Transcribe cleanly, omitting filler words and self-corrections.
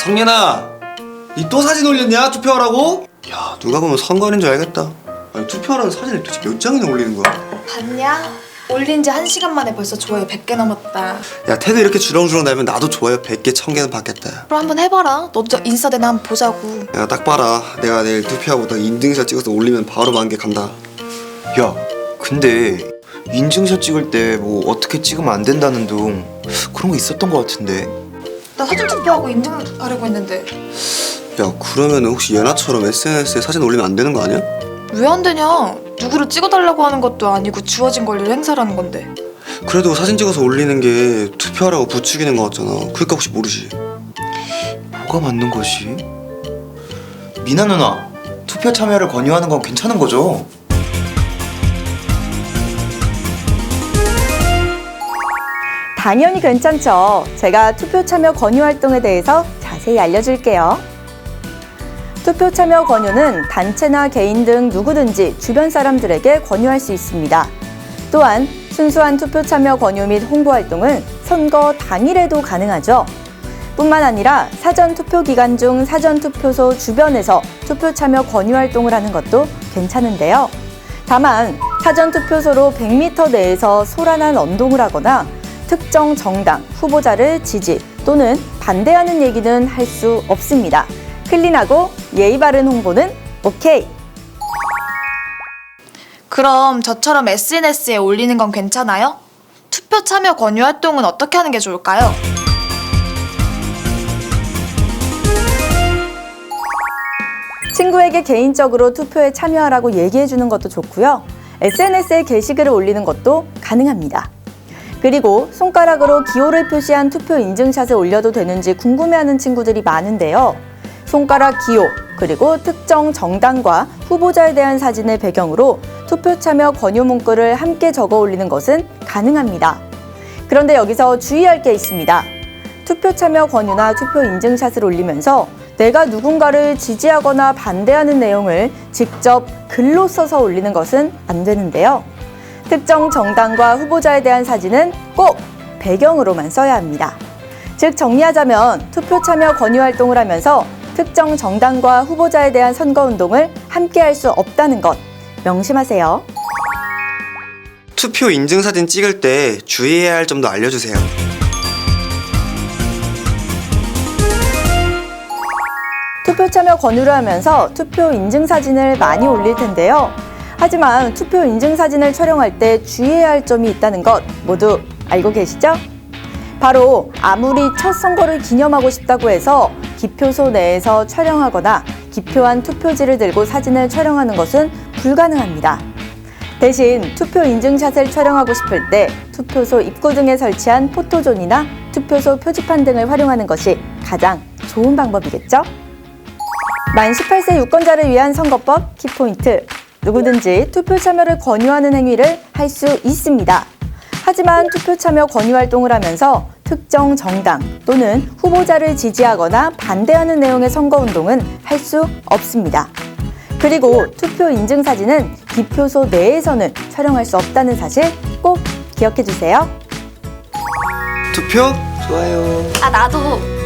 성년아, 니 또 사진 올렸냐? 투표하라고? 야, 누가 보면 선거하는 줄 알겠다. 아니, 투표하라는 사진을 도대체 몇 장이나 올리는 거야? 봤냐? 올린 지 1시간 만에 벌써 좋아요 100개 넘었다. 야, 태그 이렇게 주렁주렁 달면 나도 좋아요 100개, 1000개는 받겠다. 그럼 한번 해봐라. 너도 저 인스타대나 한번 보자고. 야, 딱 봐라. 내가 내일 투표하고 너 인증샷 찍어서 올리면 바로 10,000개 간다. 야, 근데 인증샷 찍을 때 뭐 어떻게 찍으면 안 된다는 둥 그런 거 있었던 것 같은데. 나 사진 투표하고 인증하려고 했는데. 야, 그러면 혹시 예나처럼 SNS에 사진 올리면 안 되는 거 아니야? 왜 안 되냐? 누구를 찍어달라고 하는 것도 아니고 주어진 권리를 행사하는 건데. 그래도 사진 찍어서 올리는 게 투표하라고 부추기는 거 같잖아. 그러니까 혹시 모르지? 뭐가 맞는 것이? 미나 누나, 투표 참여를 권유하는 건 괜찮은 거죠? 당연히 괜찮죠. 제가 투표 참여 권유 활동에 대해서 자세히 알려줄게요. 투표 참여 권유는 단체나 개인 등 누구든지 주변 사람들에게 권유할 수 있습니다. 또한 순수한 투표 참여 권유 및 홍보 활동은 선거 당일에도 가능하죠. 뿐만 아니라 사전 투표 기간 중 사전 투표소 주변에서 투표 참여 권유 활동을 하는 것도 괜찮은데요. 다만 사전 투표소로 100m 내에서 소란한 언동을 하거나 특정 정당, 후보자를 지지 또는 반대하는 얘기는 할 수 없습니다. 클린하고 예의 바른 홍보는 오케이! 그럼 저처럼 SNS에 올리는 건 괜찮아요? 투표 참여 권유 활동은 어떻게 하는 게 좋을까요? 친구에게 개인적으로 투표에 참여하라고 얘기해주는 것도 좋고요. SNS에 게시글을 올리는 것도 가능합니다. 그리고 손가락으로 기호를 표시한 투표 인증샷을 올려도 되는지 궁금해하는 친구들이 많은데요. 손가락 기호, 그리고 특정 정당과 후보자에 대한 사진을 배경으로 투표 참여 권유 문구를 함께 적어 올리는 것은 가능합니다. 그런데 여기서 주의할 게 있습니다. 투표 참여 권유나 투표 인증샷을 올리면서 내가 누군가를 지지하거나 반대하는 내용을 직접 글로 써서 올리는 것은 안 되는데요. 특정 정당과 후보자에 대한 사진은 꼭 배경으로만 써야 합니다. 즉 정리하자면 투표 참여 권유 활동을 하면서 특정 정당과 후보자에 대한 선거운동을 함께 할 수 없다는 것 명심하세요. 투표 인증사진 찍을 때 주의해야 할 점도 알려주세요. 투표 참여 권유를 하면서 투표 인증사진을 많이 올릴 텐데요. 하지만 투표 인증사진을 촬영할 때 주의해야 할 점이 있다는 것 모두 알고 계시죠? 바로 아무리 첫 선거를 기념하고 싶다고 해서 기표소 내에서 촬영하거나 기표한 투표지를 들고 사진을 촬영하는 것은 불가능합니다. 대신 투표 인증샷을 촬영하고 싶을 때 투표소 입구 등에 설치한 포토존이나 투표소 표지판 등을 활용하는 것이 가장 좋은 방법이겠죠? 만 18세 유권자를 위한 선거법 키포인트. 누구든지 투표 참여를 권유하는 행위를 할 수 있습니다. 하지만 투표 참여 권유 활동을 하면서 특정 정당 또는 후보자를 지지하거나 반대하는 내용의 선거운동은 할 수 없습니다. 그리고 투표 인증 사진은 기표소 내에서는 촬영할 수 없다는 사실 꼭 기억해 주세요. 투표? 좋아요. 아 나도.